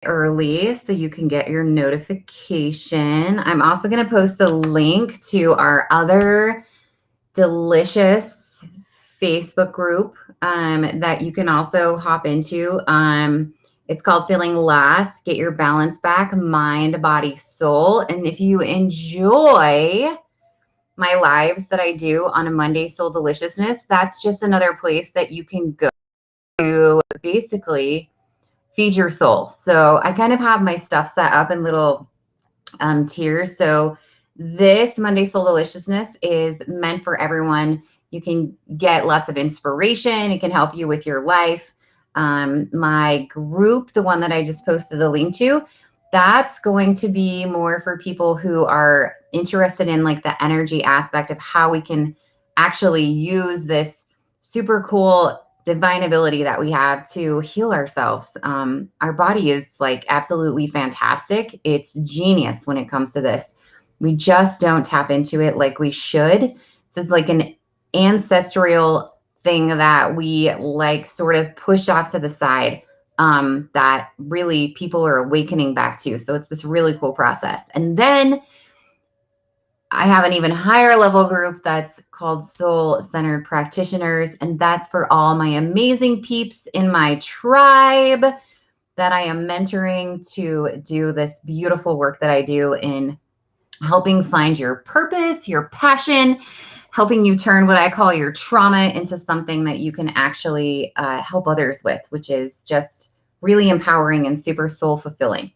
early so you can get your notification. I'm also going to post the link to our other delicious Facebook group that you can also hop into. It's called Feeling Last, Get Your Balance Back, Mind, Body, Soul. And if you enjoy my lives that I do on a Monday Soul Deliciousness, that's just another place that you can go to basically feed your soul. So I kind of have my stuff set up in little tiers. So this Monday Soul Deliciousness is meant for everyone. You can get lots of inspiration. It can help you with your life. My group, the one that I just posted the link to, that's going to be more for people who are interested in like the energy aspect of how we can actually use this super cool divine ability that we have to heal ourselves. Our body is like absolutely fantastic. It's genius when it comes to this. We just don't tap into it like we should. This is like an ancestral thing that we like sort of push off to the side that really people are awakening back to. So it's this really cool process. And then I have an even higher level group that's called Soul Centered Practitioners, and that's for all my amazing peeps in my tribe that I am mentoring to do this beautiful work that I do in helping find your purpose, your passion, helping you turn what I call your trauma into something that you can actually help others with, which is just really empowering and super soul fulfilling.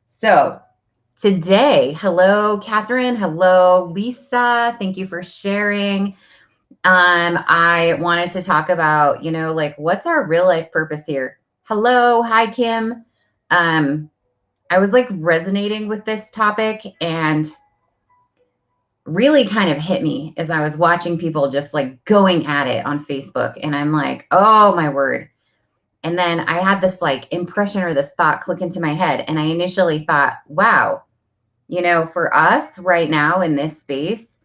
So, today, hello, Catherine. Hello, Lisa. Thank you for sharing. I wanted to talk about, like what's our real life purpose here? Hello, hi, Kim. Um, I was like resonating with this topic and really kind of hit me as I was watching people just like going at it on Facebook. And I'm like, oh my word. And then I had this like impression or this thought click into my head. And I initially thought, wow, for us right now in this space,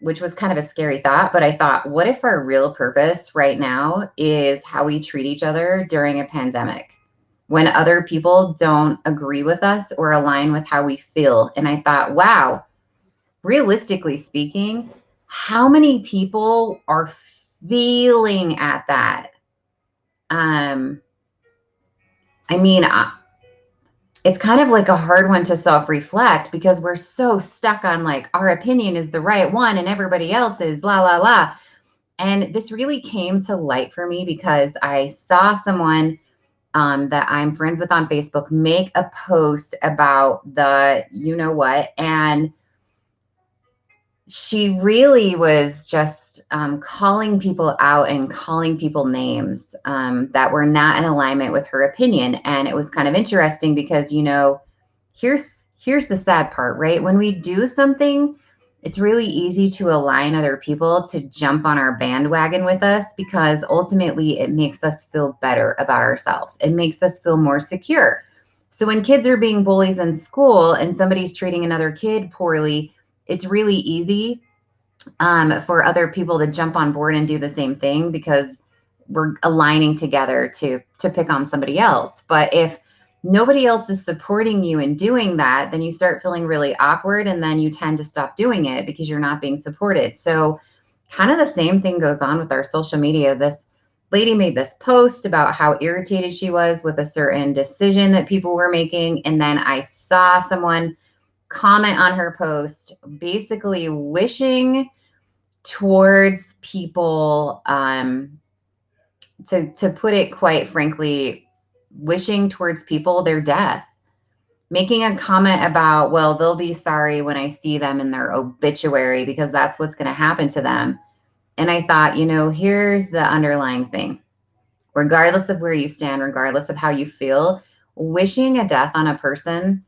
which was kind of a scary thought, but I thought, what if our real purpose right now is how we treat each other during a pandemic when other people don't agree with us or align with how we feel? And I thought, wow, realistically speaking, how many people are feeling at that? Um, I mean, it's kind of like a hard one to self-reflect because we're so stuck on like our opinion is the right one and everybody else is la la la. And this really came to light for me because I saw someone that I'm friends with on Facebook make a post about the you know what, and she really was just calling people out and calling people names that were not in alignment with her opinion. And it was kind of interesting because, here's the sad part, right? When we do something, it's really easy to align other people to jump on our bandwagon with us because ultimately it makes us feel better about ourselves. It makes us feel more secure. So when kids are being bullies in school and somebody's treating another kid poorly, it's really easy for other people to jump on board and do the same thing because we're aligning together to pick on somebody else. But if nobody else is supporting you in doing that, then you start feeling really awkward and then you tend to stop doing it because you're not being supported. So kind of the same thing goes on with our social media. This lady made this post about how irritated she was with a certain decision that people were making. And then I saw someone comment on her post basically wishing towards people to put it quite frankly, wishing towards people their death, making a comment about, well, they'll be sorry when I see them in their obituary because that's what's going to happen to them. And I thought, here's the underlying thing. Regardless of where you stand, regardless of how you feel, wishing a death on a person,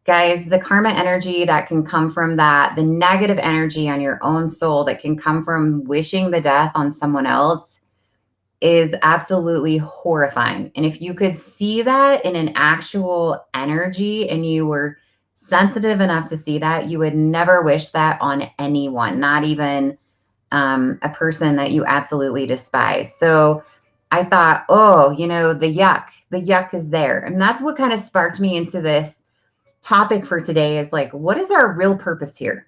guys, the karma energy that can come from that, the negative energy on your own soul that can come from wishing the death on someone else is absolutely horrifying. And if you could see that in an actual energy and you were sensitive enough to see that, you would never wish that on anyone, not even a person that you absolutely despise. So I thought, oh, the yuck is there. And that's what kind of sparked me into this topic for today is like, what is our real purpose here?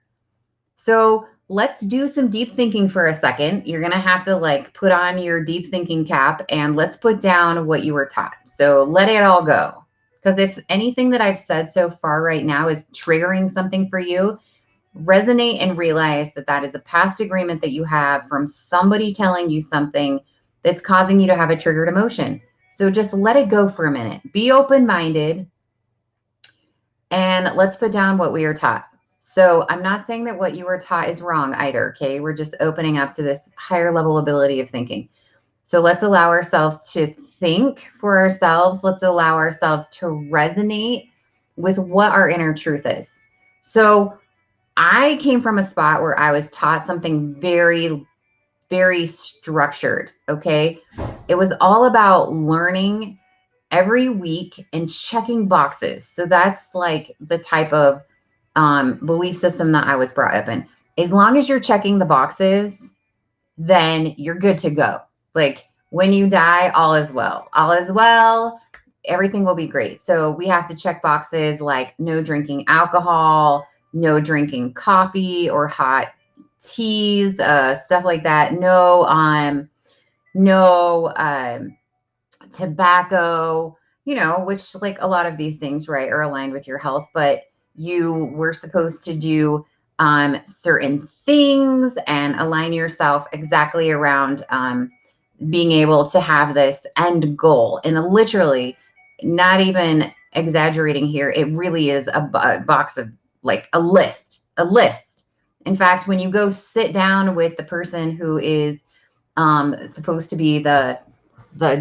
So let's do some deep thinking for a second. You're going to have to like put on your deep thinking cap and let's put down what you were taught. So let it all go. Because if anything that I've said so far right now is triggering something for you, resonate and realize that that is a past agreement that you have from somebody telling you something that's causing you to have a triggered emotion. So just let it go for a minute. Be open-minded and let's put down what we are taught. So I'm not saying that what you were taught is wrong either, okay? We're just opening up to this higher level ability of thinking. So let's allow ourselves to think for ourselves. Let's allow ourselves to resonate with what our inner truth is. So I came from a spot where I was taught something very, very structured, okay? It was all about learning every week and checking boxes. So that's like the type of belief system that I was brought up in. As long as you're checking the boxes, then you're good to go. Like when you die, all is well. All is well. Everything will be great. So we have to check boxes like no drinking alcohol, no drinking coffee or hot teas, stuff like that. No tobacco, which like a lot of these things, right, are aligned with your health, but you were supposed to do certain things and align yourself exactly around being able to have this end goal. And literally, not even exaggerating here, it really is a box of like a list. In fact, when you go sit down with the person who is supposed to be the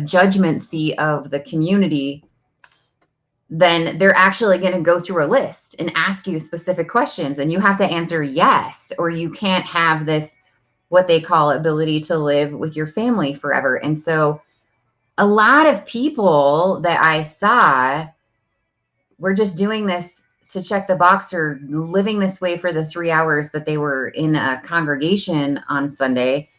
judgment seat of the community, then they're actually going to go through a list and ask you specific questions and you have to answer yes, or you can't have this, what they call ability to live with your family forever. And so a lot of people that I saw were just doing this to check the box or living this way for the 3 hours that they were in a congregation on Sunday.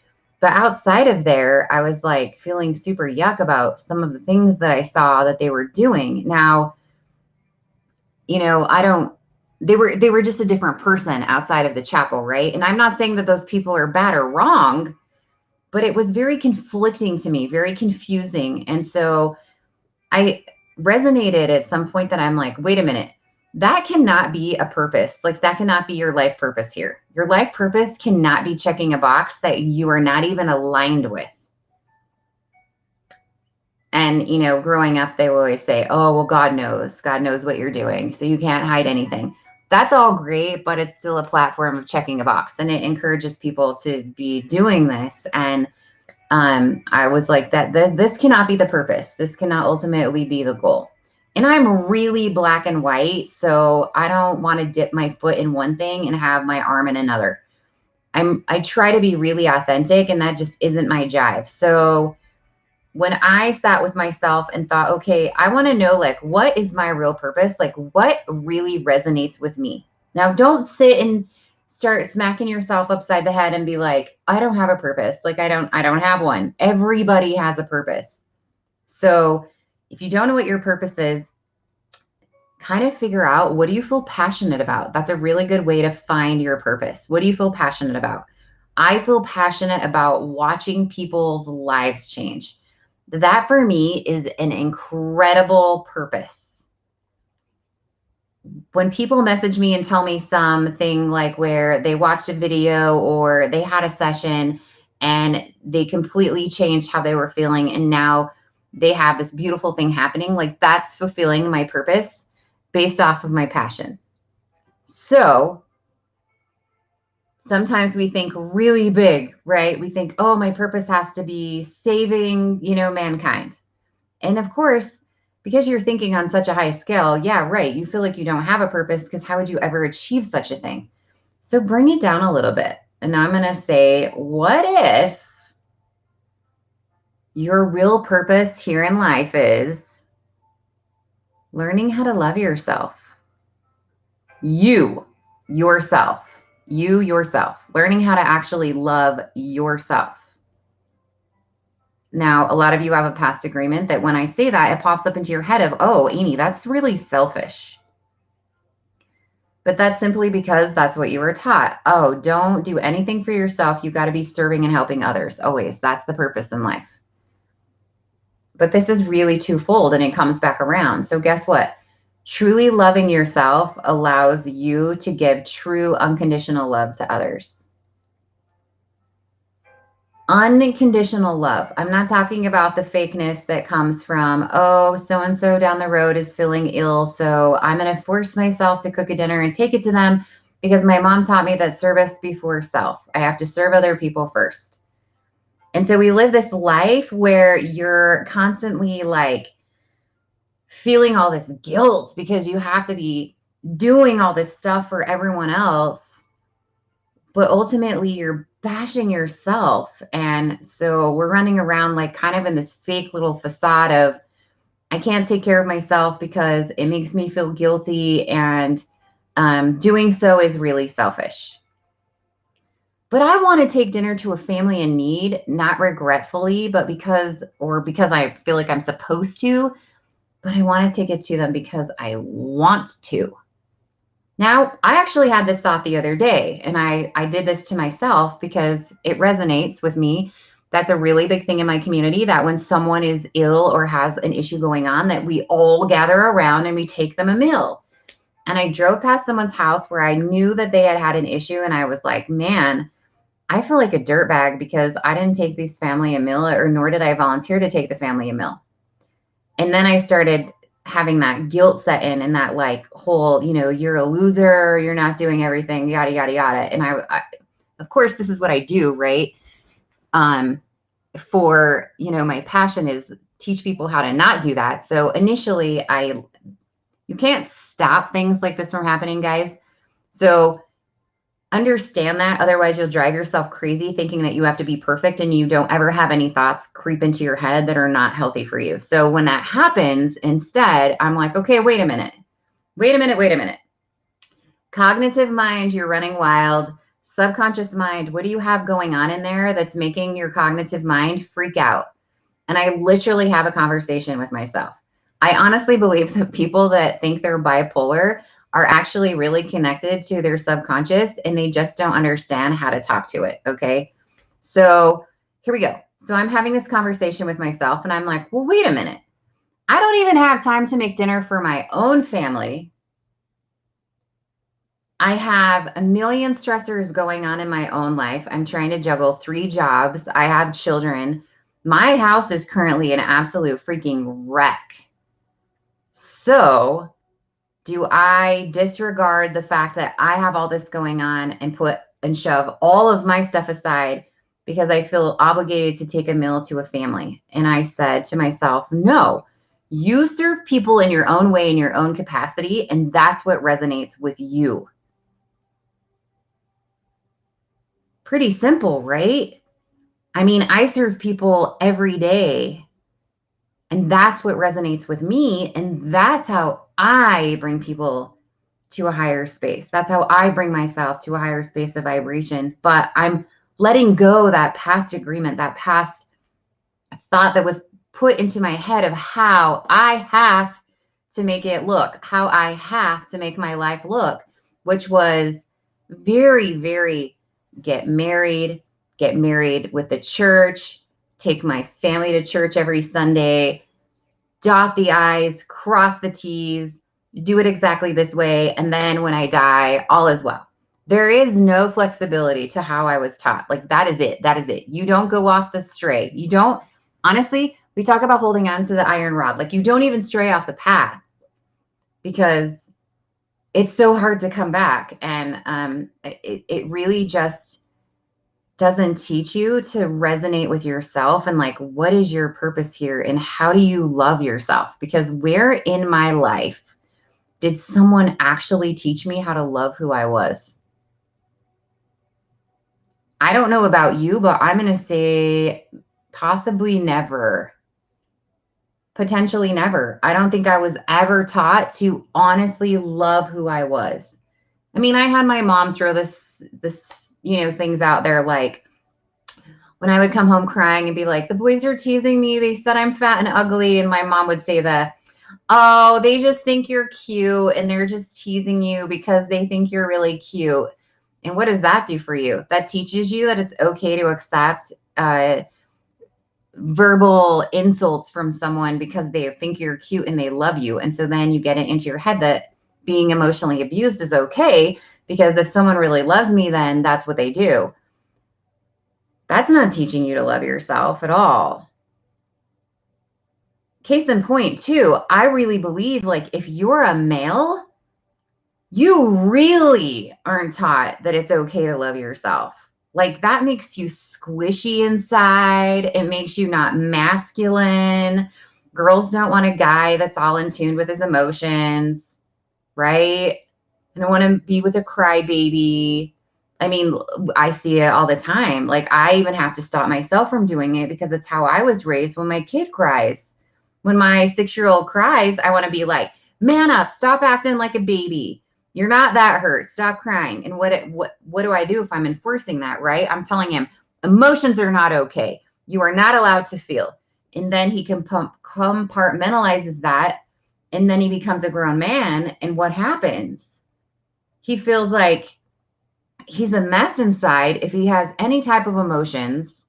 But outside of there, I was like feeling super yuck about some of the things that I saw that they were doing. Now, they were just a different person outside of the chapel, right? And I'm not saying that those people are bad or wrong, but it was very conflicting to me, very confusing. And so I resonated at some point that I'm like, wait a minute, that cannot be a purpose. Like that cannot be your life purpose here. Your life purpose cannot be checking a box that you are not even aligned with. And, growing up, they will always say, oh, well, God knows what you're doing. So you can't hide anything. That's all great, but it's still a platform of checking a box and it encourages people to be doing this. And I was like this cannot be the purpose. This cannot ultimately be the goal. And I'm really black and white. So I don't want to dip my foot in one thing and have my arm in another. I try to be really authentic and that just isn't my jive. So when I sat with myself and thought, okay, I want to know like, what is my real purpose? Like what really resonates with me? Now don't sit and start smacking yourself upside the head and be like, I don't have a purpose. Like I don't have one. Everybody has a purpose. So if you don't know what your purpose is, kind of figure out, what do you feel passionate about? That's a really good way to find your purpose. What do you feel passionate about? I feel passionate about watching people's lives change. That for me is an incredible purpose. When people message me and tell me something like where they watched a video or they had a session and they completely changed how they were feeling and now they have this beautiful thing happening, like that's fulfilling my purpose based off of my passion. So sometimes we think really big, right? We think, oh, my purpose has to be saving, mankind. And of course, because you're thinking on such a high scale, yeah, right, you feel like you don't have a purpose because how would you ever achieve such a thing? So bring it down a little bit. And I'm going to say, what if your real purpose here in life is learning how to love yourself? Yourself, learning how to actually love yourself. Now, a lot of you have a past agreement that when I say that, it pops up into your head of, oh, Amy, that's really selfish. But that's simply because that's what you were taught. Oh, don't do anything for yourself. You got to be serving and helping others. Always. That's the purpose in life. But this is really twofold and it comes back around. So guess what? Truly loving yourself allows you to give true unconditional love to others. Unconditional love. I'm not talking about the fakeness that comes from, oh, so-and-so down the road is feeling ill, so I'm going to force myself to cook a dinner and take it to them because my mom taught me that service before self. I have to serve other people first. And so we live this life where you're constantly like feeling all this guilt because you have to be doing all this stuff for everyone else. But ultimately, you're bashing yourself. And so we're running around like kind of in this fake little facade of, I can't take care of myself because it makes me feel guilty. And doing so is really selfish. But I want to take dinner to a family in need, not regretfully, but because I feel like I'm supposed to, but I want to take it to them because I want to. Now, I actually had this thought the other day, and I did this to myself because it resonates with me. That's a really big thing in my community, that when someone is ill or has an issue going on, that we all gather around and we take them a meal. And I drove past someone's house where I knew that they had had an issue, and I was like, man, I feel like a dirtbag because I didn't take this family a meal, or nor did I volunteer to take the family a meal. And then I started having that guilt set in and that like whole, you're a loser, you're not doing everything, yada, yada, yada. And I of course, this is what I do, right? For, my passion is teach people how to not do that. So initially you can't stop things like this from happening, guys. So understand that. Otherwise, you'll drive yourself crazy thinking that you have to be perfect and you don't ever have any thoughts creep into your head that are not healthy for you. So when that happens, instead, I'm like, okay, wait a minute. Cognitive mind, you're running wild. Subconscious mind, what do you have going on in there that's making your cognitive mind freak out? And I literally have a conversation with myself. I honestly believe that people that think they're bipolar are actually really connected to their subconscious and they just don't understand how to talk to it. Okay. So here we go. So I'm having this conversation with myself and I'm like, well, wait a minute. I don't even have time to make dinner for my own family. I have a million stressors going on in my own life. I'm trying to juggle 3 jobs. I have children. My house is currently an absolute freaking wreck. So do I disregard the fact that I have all this going on and shove all of my stuff aside because I feel obligated to take a meal to a family? And I said to myself, no, you serve people in your own way, in your own capacity, and that's what resonates with you. Pretty simple, right? I mean, I serve people every day, and that's what resonates with me. And that's how I bring people to a higher space. That's how I bring myself to a higher space of vibration. But I'm letting go that past agreement, that past thought that was put into my head of how I have to make it look, how I have to make my life look, which was very, very get married with the church, take my family to church every Sunday, dot the I's, cross the T's, do it exactly this way. And then when I die, all is well. There is no flexibility to how I was taught. Like that is it. That is it. You don't go off the stray. You don't, honestly, we talk about holding on to the iron rod. Like you don't even stray off the path because it's so hard to come back. And it really just doesn't teach you to resonate with yourself and like, what is your purpose here and how do you love yourself? Because where in my life did someone actually teach me how to love who I was? I don't know about you, but I'm going to say possibly never. Potentially never. I don't think I was ever taught to honestly love who I was. I mean, I had my mom throw this, things out there like, when I would come home crying and be like, the boys are teasing me. They said I'm fat and ugly. And my mom would say oh, they just think you're cute and they're just teasing you because they think you're really cute. And what does that do for you? That teaches you that it's okay to accept verbal insults from someone because they think you're cute and they love you. And so then you get it into your head that being emotionally abused is okay because if someone really loves me, then that's what they do. That's not teaching you to love yourself at all. Case in point, too, I really believe like if you're a male, you really aren't taught that it's okay to love yourself. Like that makes you squishy inside. It makes you not masculine. Girls don't want a guy that's all in tune with his emotions, right? I don't want to be with a crybaby. I mean, I see it all the time. Like I even have to stop myself from doing it because it's how I was raised when my kid cries. When my 6-year-old cries, I want to be like, man up, stop acting like a baby. You're not that hurt. Stop crying. And what do I do if I'm enforcing that, right? I'm telling him emotions are not okay. You are not allowed to feel. And then he can compartmentalizes that. And then he becomes a grown man. And what happens? He feels like he's a mess inside if he has any type of emotions.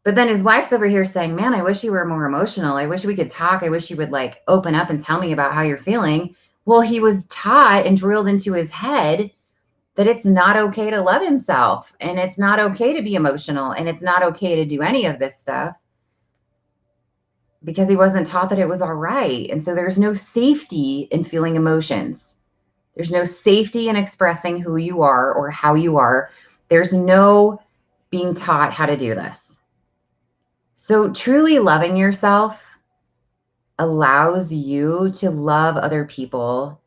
But then his wife's over here saying, man, I wish you were more emotional. I wish we could talk. I wish you would like open up and tell me about how you're feeling. Well, he was taught and drilled into his head that it's not okay to love himself and it's not okay to be emotional and it's not okay to do any of this stuff because he wasn't taught that it was all right. And so there's no safety in feeling emotions. There's no safety in expressing who you are or how you are. There's no being taught how to do this. So truly loving yourself allows you to love other people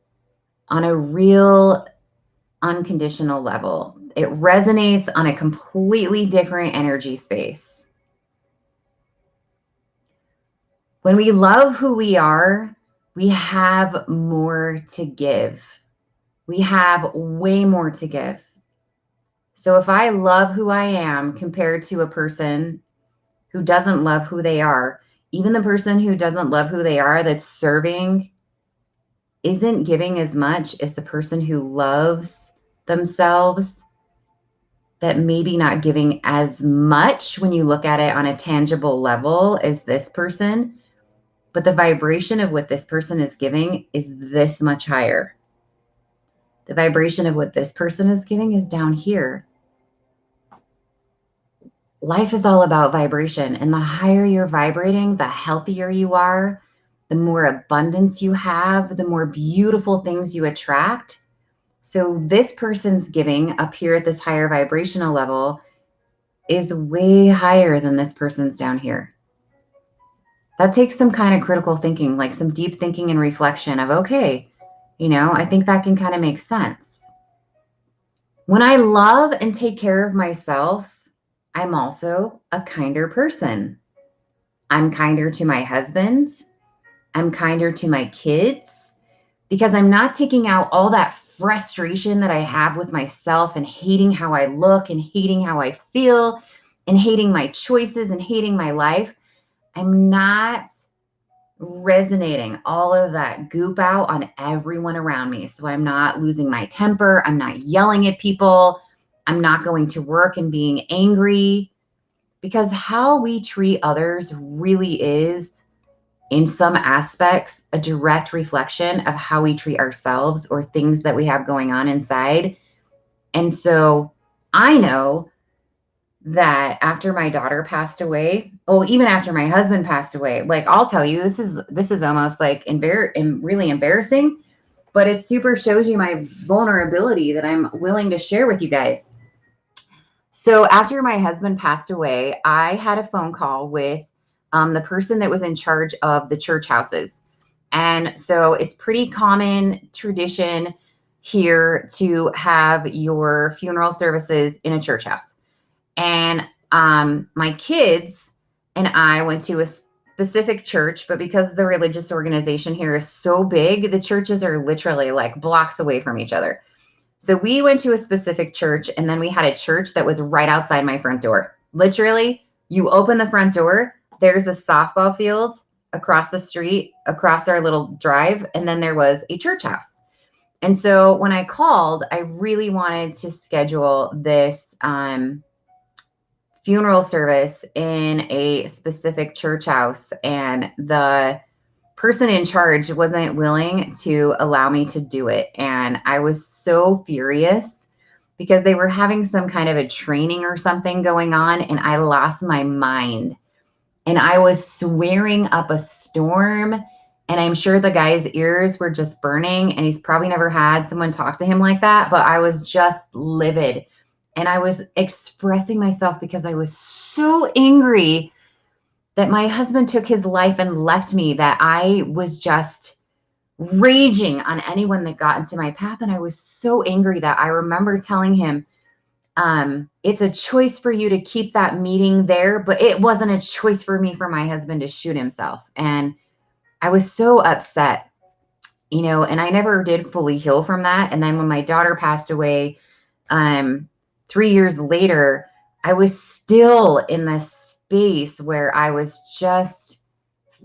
on a real unconditional level. It resonates on a completely different energy space. When we love who we are, we have more to give. We have way more to give. So if I love who I am compared to a person who doesn't love who they are, even the person who doesn't love who they are that's serving isn't giving as much as the person who loves themselves that maybe not giving as much when you look at it on a tangible level as this person, but the vibration of what this person is giving is this much higher. The vibration of what this person is giving is down here. Life is all about vibration, and the higher you're vibrating, the healthier you are, the more abundance you have, the more beautiful things you attract. So this person's giving up here at this higher vibrational level is way higher than this person's down here. That takes some kind of critical thinking, like some deep thinking and reflection of, okay, I think that can kind of make sense. When I love and take care of myself, I'm also a kinder person. I'm kinder to my husband. I'm kinder to my kids because I'm not taking out all that frustration that I have with myself and hating how I look and hating how I feel and hating my choices and hating my life. I'm not resonating all of that goop out on everyone around me. So I'm not losing my temper. I'm not yelling at people. I'm not going to work and being angry, because how we treat others really is, in some aspects, a direct reflection of how we treat ourselves or things that we have going on inside. And so I know that after my daughter passed away, even after my husband passed away, like I'll tell you, this is almost like really embarrassing, but it super shows you my vulnerability that I'm willing to share with you guys. So after my husband passed away, I had a phone call with the person that was in charge of the church houses. And so it's pretty common tradition here to have your funeral services in a church house. And my kids and I went to a specific church, but because the religious organization here is so big, the churches are literally like blocks away from each other. So we went to a specific church, and then we had a church that was right outside my front door. Literally, you open the front door, there's a softball field across the street, across our little drive, and then there was a church house. And so when I called, I really wanted to schedule this funeral service in a specific church house, and the person in charge wasn't willing to allow me to do it. And I was so furious because they were having some kind of a training or something going on, and I lost my mind. And I was swearing up a storm, and I'm sure the guy's ears were just burning, and he's probably never had someone talk to him like that, but I was just livid. And I was expressing myself because I was so angry that my husband took his life and left me, that I was just raging on anyone that got into my path. And I was so angry that I remember telling him, it's a choice for you to keep that meeting there, but it wasn't a choice for me for my husband to shoot himself. And I was so upset, and I never did fully heal from that. And then when my daughter passed away, 3 years later, I was still in this space where I was just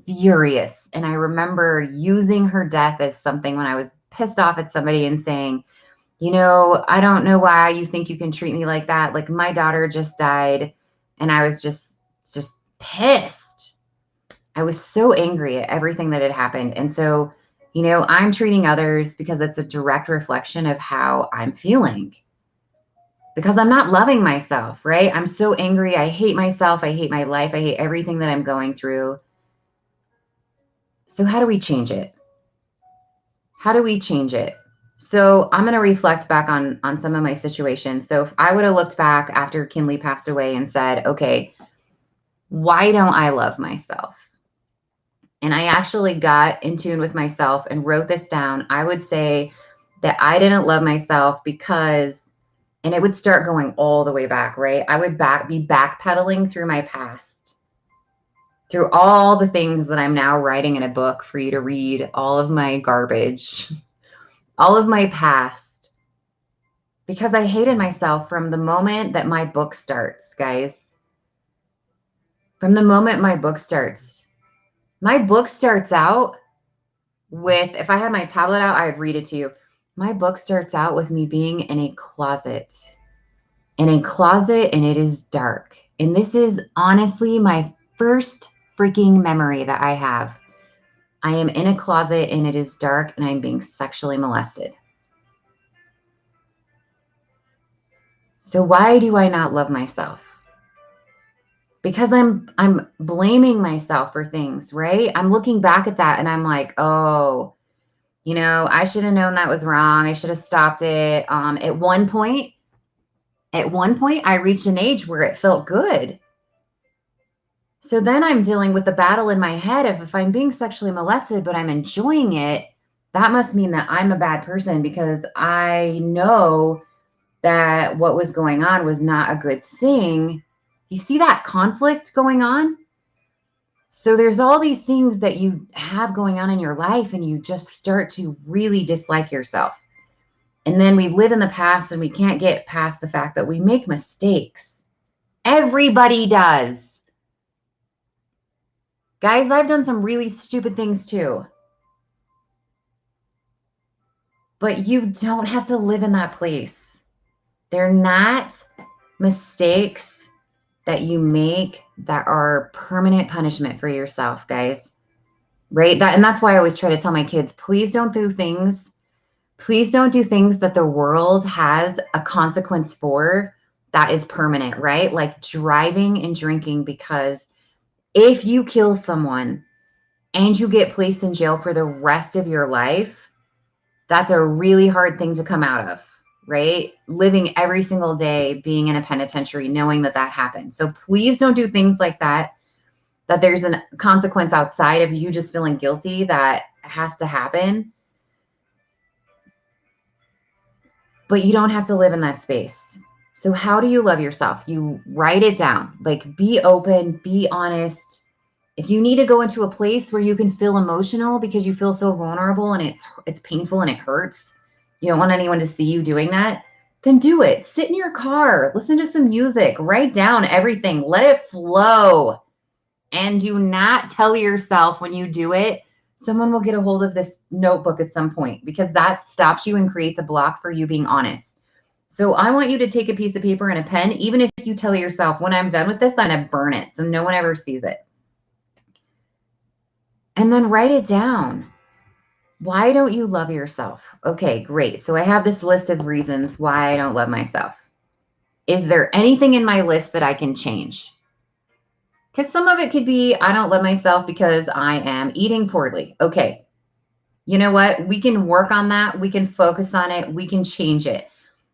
furious. And I remember using her death as something when I was pissed off at somebody and saying, I don't know why you think you can treat me like that. Like, my daughter just died, and I was just pissed. I was so angry at everything that had happened. And so, I'm treating others because it's a direct reflection of how I'm feeling. Because I'm not loving myself, right? I'm so angry. I hate myself. I hate my life. I hate everything that I'm going through. So how do we change it? How do we change it? So I'm going to reflect back on some of my situations. So if I would have looked back after Kinley passed away and said, okay, why don't I love myself? And I actually got in tune with myself and wrote this down. I would say that I didn't love myself because, and it would start going all the way back, right? I would be backpedaling through my past, through all the things that I'm now writing in a book for you to read, all of my garbage, all of my past, because I hated myself from the moment that my book starts, guys. From the moment my book starts out with, if I had my tablet out, I'd read it to you. My book starts out with me being in a closet, and it is dark. And this is honestly my first freaking memory that I have. I am in a closet and it is dark and I'm being sexually molested. So why do I not love myself? Because I'm blaming myself for things, right? I'm looking back at that and I'm like, oh, I should have known that was wrong. I should have stopped it. At one point, I reached an age where it felt good. So then I'm dealing with the battle in my head of, if I'm being sexually molested, but I'm enjoying it, that must mean that I'm a bad person, because I know that what was going on was not a good thing. You see that conflict going on? So there's all these things that you have going on in your life, and you just start to really dislike yourself. And then we live in the past and we can't get past the fact that we make mistakes. Everybody does. Guys, I've done some really stupid things too. But you don't have to live in that place. They're not mistakes that you make that are permanent punishment for yourself, guys. Right? And that's why I always try to tell my kids, please don't do things that the world has a consequence for that is permanent, right? Like driving and drinking, because if you kill someone and you get placed in jail for the rest of your life, that's a really hard thing to come out of, right? Living every single day, being in a penitentiary, knowing that happened. So please don't do things like that there's a consequence outside of you just feeling guilty that has to happen. But you don't have to live in that space. So how do you love yourself? You write it down. Like, be open, be honest. If you need to go into a place where you can feel emotional because you feel so vulnerable and it's painful and it hurts, You don't want anyone to see you doing that? Then do it. Sit in your car, listen to some music, write down everything, let it flow. And do not tell yourself when you do it, someone will get a hold of this notebook at some point, because that stops you and creates a block for you being honest. So I want you to take a piece of paper and a pen, even if you tell yourself, when I'm done with this, I'm going to burn it so no one ever sees it. And then write it down. Why don't you love yourself? Okay, great. So I have this list of reasons why I don't love myself. Is there anything in my list that I can change? Because some of it could be, I don't love myself because I am eating poorly. Okay, you know what? We can work on that. We can focus on it. We can change it.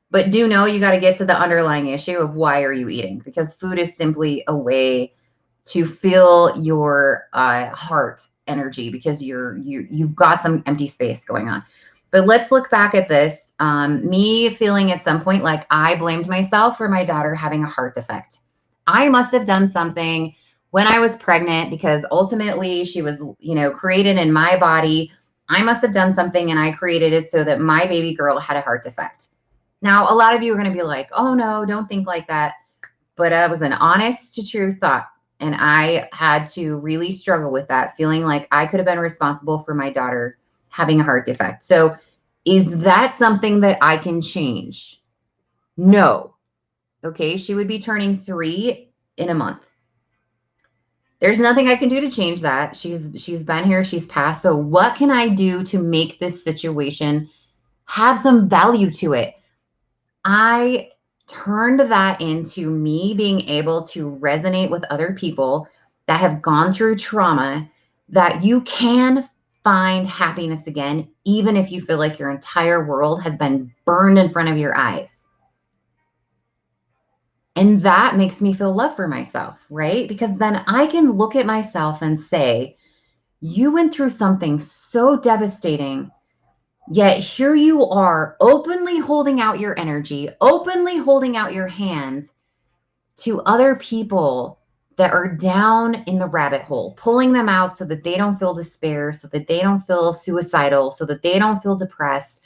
But do know you got to get to the underlying issue of why are you eating? Because food is simply a way to fill your heart energy, because you've got some empty space going on. But let's look back at this. Me feeling at some point like I blamed myself for my daughter having a heart defect. I must have done something when I was pregnant, because ultimately she was, created in my body. I must have done something and I created it so that my baby girl had a heart defect. Now, a lot of you are going to be like, oh no, don't think like that. But that was an honest to true thought. And I had to really struggle with that, feeling like I could have been responsible for my daughter having a heart defect. So is that something that I can change? No. Okay, she would be turning 3 in a month. There's nothing I can do to change that. She's been here, she's passed. So what can I do to make this situation have some value to it? I turned that into me being able to resonate with other people that have gone through trauma, that you can find happiness again, even if you feel like your entire world has been burned in front of your eyes. And that makes me feel love for myself, right? Because then I can look at myself and say, you went through something so devastating, yet here you are openly holding out your energy, openly holding out your hand to other people that are down in the rabbit hole, pulling them out so that they don't feel despair, so that they don't feel suicidal, so that they don't feel depressed,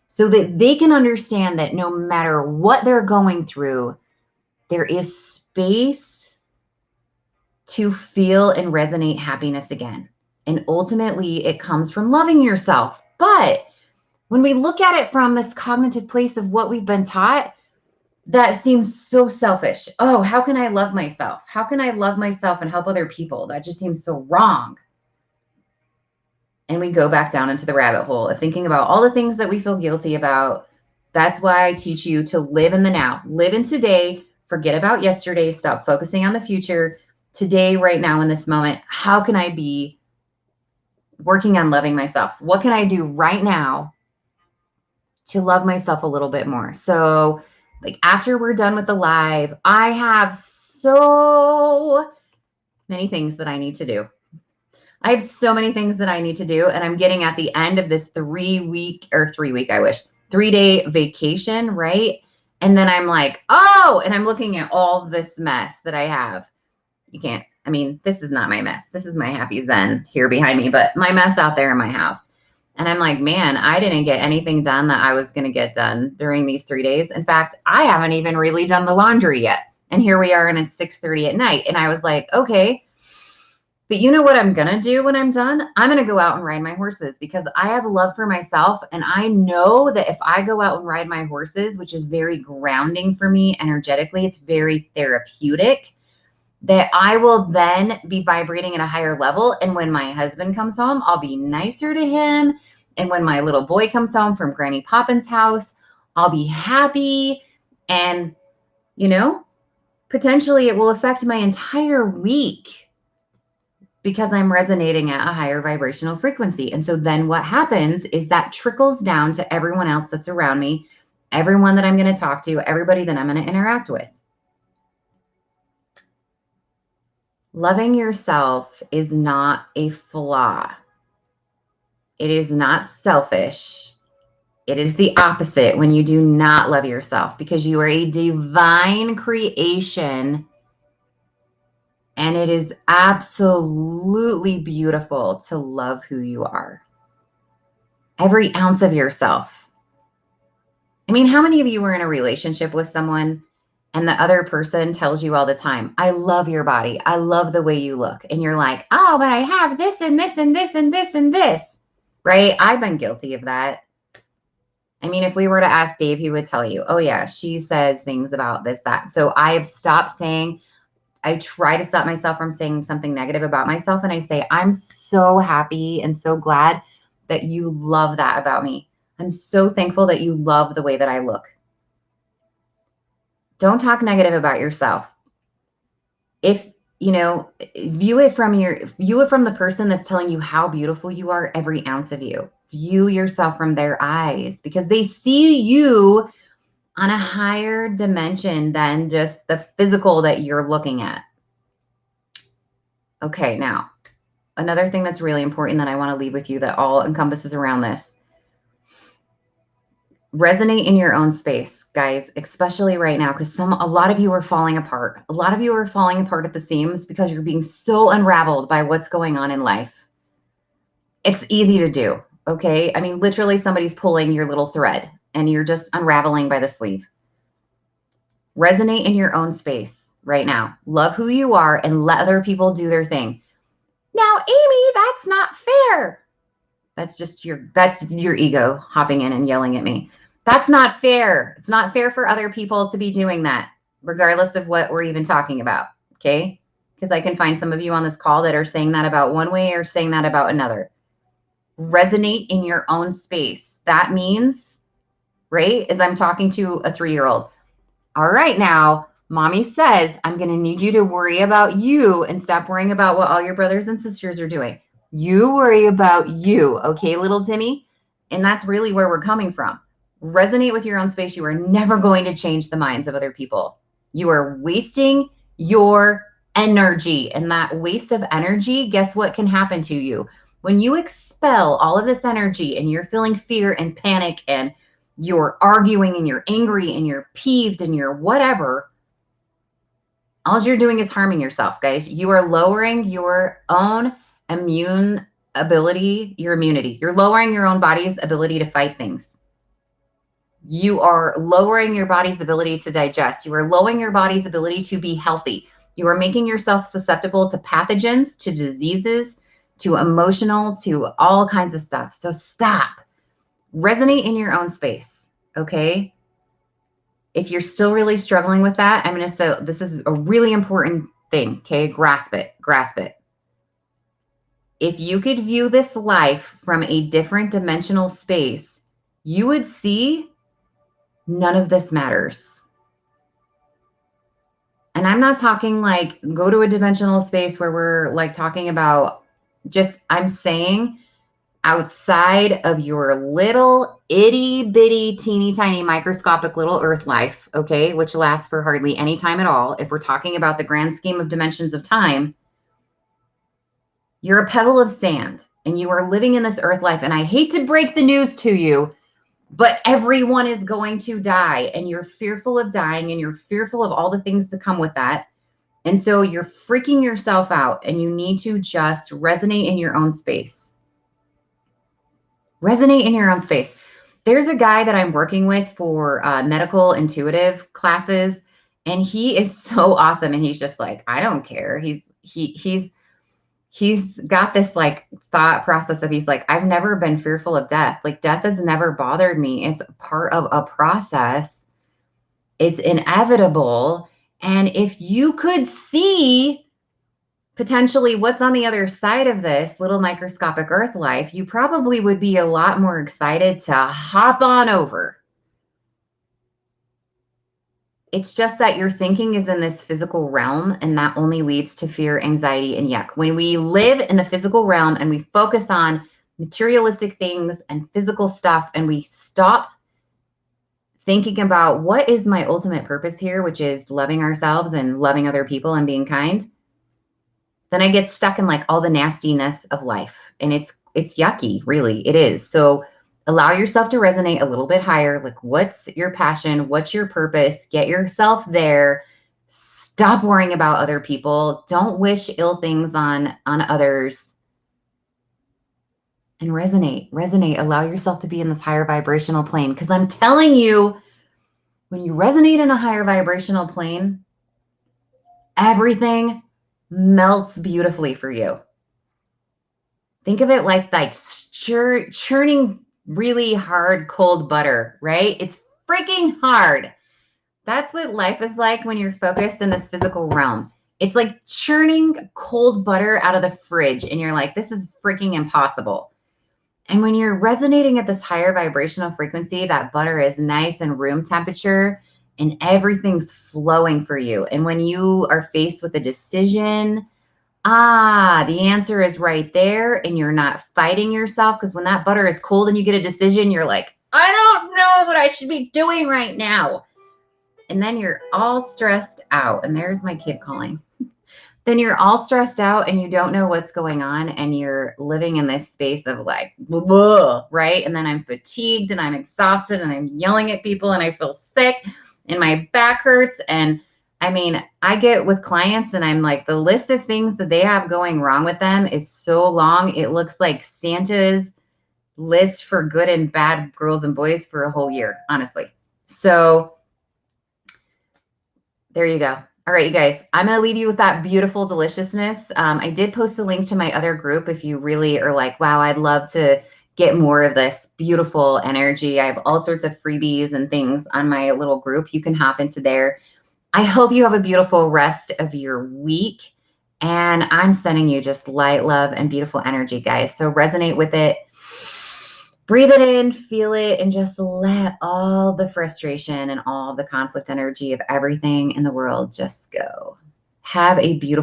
so that they can understand that no matter what they're going through, there is space to feel and resonate happiness again. And ultimately, it comes from loving yourself. But when we look at it from this cognitive place of what we've been taught, that seems so selfish. Oh, how can I love myself? How can I love myself and help other people? That just seems so wrong. And we go back down into the rabbit hole of thinking about all the things that we feel guilty about. That's why I teach you to live in the now, live in today, forget about yesterday, stop focusing on the future. Today, right now, in this moment, how can I be working on loving myself? What can I do right now to love myself a little bit more? So, like, after we're done with the live, I have so many things that I need to do. I have so many things that I need to do. And I'm getting at the end of this 3-day vacation, right? And then I'm like, oh, and I'm looking at all of this mess that I have. This is not my mess. This is my happy zen here behind me, but my mess out there in my house. And I'm like, man, I didn't get anything done that I was going to get done during these 3 days. In fact, I haven't even really done the laundry yet. And here we are, and it's 6:30 at night. And I was like, okay, but you know what I'm going to do when I'm done? I'm going to go out and ride my horses, because I have love for myself. And I know that if I go out and ride my horses, which is very grounding for me energetically, it's very therapeutic, that I will then be vibrating at a higher level. And when my husband comes home, I'll be nicer to him. And when my little boy comes home from Granny Poppins' house, I'll be happy. And, potentially it will affect my entire week, because I'm resonating at a higher vibrational frequency. And so then what happens is that trickles down to everyone else that's around me, everyone that I'm going to talk to, everybody that I'm going to interact with. Loving yourself is not a flaw. It is not selfish. It is the opposite when you do not love yourself, because you are a divine creation. And it is absolutely beautiful to love who you are. Every ounce of yourself. I mean, how many of you are in a relationship with someone and the other person tells you all the time, I love your body. I love the way you look. And you're like, oh, but I have this and this and this and this and this, right? I've been guilty of that. I mean, if we were to ask Dave, he would tell you, oh, yeah, she says things about this, that. So I have stopped saying, I try to stop myself from saying something negative about myself. And I say, I'm so happy and so glad that you love that about me. I'm so thankful that you love the way that I look. Don't talk negative about yourself. If, view it from the person that's telling you how beautiful you are, every ounce of you. View yourself from their eyes because they see you on a higher dimension than just the physical that you're looking at. Okay, now, another thing that's really important that I want to leave with you that all encompasses around this. Resonate in your own space, guys, especially right now, because a lot of you are falling apart. A lot of you are falling apart at the seams because you're being so unraveled by what's going on in life. It's easy to do, okay? I mean, literally somebody's pulling your little thread and you're just unraveling by the sleeve. Resonate in your own space right now. Love who you are and let other people do their thing. Now, Amy, that's not fair. That's your ego hopping in and yelling at me. That's not fair. It's not fair for other people to be doing that, regardless of what we're even talking about. Okay? Because I can find some of you on this call that are saying that about one way or saying that about another. Resonate in your own space. That means, right, as I'm talking to a 3-year-old. All right, now, mommy says, I'm going to need you to worry about you and stop worrying about what all your brothers and sisters are doing. You worry about you, okay, little Timmy? And that's really where we're coming from. Resonate with your own space. You are never going to change the minds of other people. You are wasting your energy. And that waste of energy, guess what can happen to you? When you expel all of this energy and you're feeling fear and panic and you're arguing and you're angry and you're peeved and you're whatever, all you're doing is harming yourself, guys. You are lowering your own immunity. You're lowering your own body's ability to fight things. You are lowering your body's ability to digest. You are lowering your body's ability to be healthy. You are making yourself susceptible to pathogens, to diseases, to emotional, to all kinds of stuff. So stop. Resonate in your own space, okay? If you're still really struggling with that, I'm going to say this is a really important thing, okay? Grasp it. If you could view this life from a different dimensional space, you would see none of this matters. And I'm not talking like go to a dimensional space where we're like talking about I'm saying outside of your little itty bitty teeny tiny microscopic little earth life, okay, which lasts for hardly any time at all. If we're talking about the grand scheme of dimensions of time, you're a pebble of sand and you are living in this earth life. And I hate to break the news to you, but everyone is going to die and you're fearful of dying and you're fearful of all the things that come with that. And so you're freaking yourself out and you need to just resonate in your own space. Resonate in your own space. There's a guy that I'm working with for medical intuitive classes, and he is so awesome. And he's just like, I don't care. He's got this like thought process of he's like, I've never been fearful of death. Like death has never bothered me. It's part of a process. It's inevitable. And if you could see potentially what's on the other side of this little microscopic earth life, you probably would be a lot more excited to hop on over. It's just that your thinking is in this physical realm, and that only leads to fear, anxiety, and yuck. When we live in the physical realm and we focus on materialistic things and physical stuff, and we stop thinking about what is my ultimate purpose here, which is loving ourselves and loving other people and being kind, then I get stuck in like all the nastiness of life. And it's yucky, really. It is. So allow yourself to resonate a little bit higher. Like, what's your passion? What's your purpose? Get yourself there. Stop worrying about other people. Don't wish ill things on others. And resonate. Allow yourself to be in this higher vibrational plane. Because I'm telling you, When you resonate in a higher vibrational plane, everything melts beautifully for you. Think of it like churning really hard cold butter, right? It's freaking hard. That's what life is like when you're focused in this physical realm. It's like churning cold butter out of the fridge and you're like, this is freaking impossible. And when you're resonating at this higher vibrational frequency, that butter is nice and room temperature and everything's flowing for you. And when you are faced with a decision, the answer is right there and you're not fighting yourself, because when that butter is cold and you get a decision, you're like, I don't know what I should be doing right now. And then you're all stressed out. And there's my kid calling. Then you're all stressed out and you don't know what's going on and you're living in this space of like, blah, right? And then I'm fatigued and I'm exhausted and I'm yelling at people and I feel sick and my back hurts. And I mean, I get with clients and I'm like, the list of things that they have going wrong with them is so long. It looks like Santa's list for good and bad girls and boys for a whole year, honestly. So there you go. All right, you guys, I'm going to leave you with that beautiful deliciousness. I did post the link to my other group if you really are like, wow, I'd love to get more of this beautiful energy. I have all sorts of freebies and things on my little group. You can hop into there. I hope you have a beautiful rest of your week. And I'm sending you just light, love, and beautiful energy, guys. So resonate with it. Breathe it in, feel it, and just let all the frustration and all the conflict energy of everything in the world just go. Have a beautiful